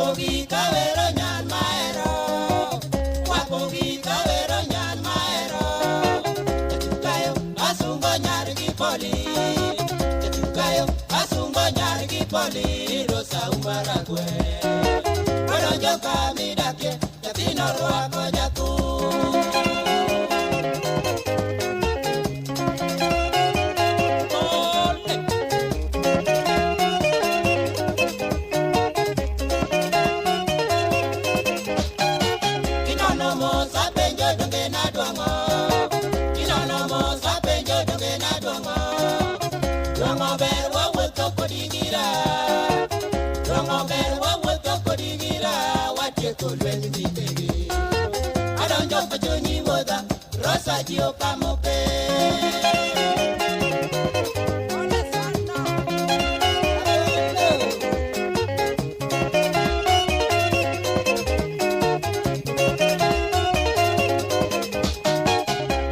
Wakogi kawero nyan maero, wakogi kawero nyan maero. Jatukayo asungo nyargi poli, jatukayo asungo nyargi poli. Rosa umaragwe, wadonjo kamidake, jatino rwako jatu. Rosa dio kamope.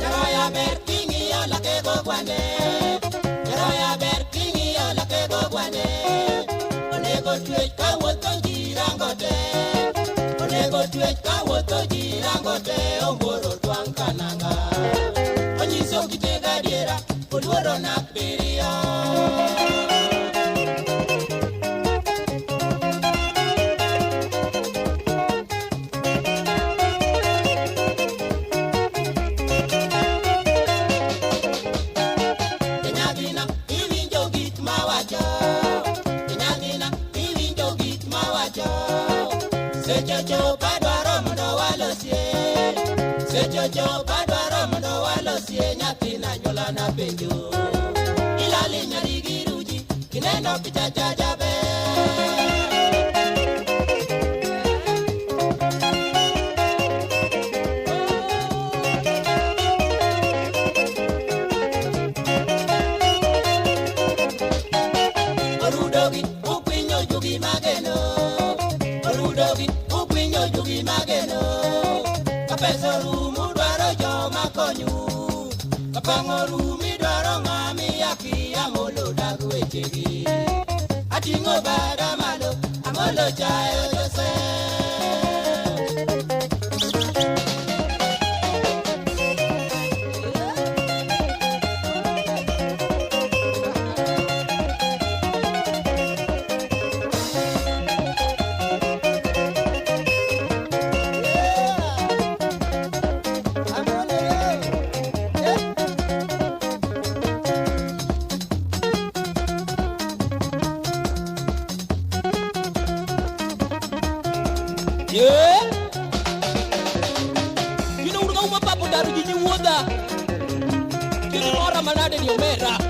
Yaroya bertingi ya la que gogwane. Yaroya bertingi ya la que gogwane. Onego tuech kawoto jirangote. Onego tuech kawoto jirangote. Omboro twang kananga. Onyiso kitega diera. Oluoro na pirio. Kenyagina iwinjo gik mawacho. Kenyagina iwinjo gik mawacho. Sechocho padwaro mondo walosie. Sechocho padwaro mondo walosie. Nyathina nyola na penjo. Ilali nyari giruji. Kineno picha cha jabe. Orudogi ukwinyo jugi mageno. Orudogi ukwinyo jugi mageno. Kapeso rumu dwaro joma konyu. Kapango rumi dwaro ngami yaki amolo dagu echegi. Atingo bada malo amolo chayo jose. Yeah. You know, we're going to go to the water. Kini mora manade ni omera.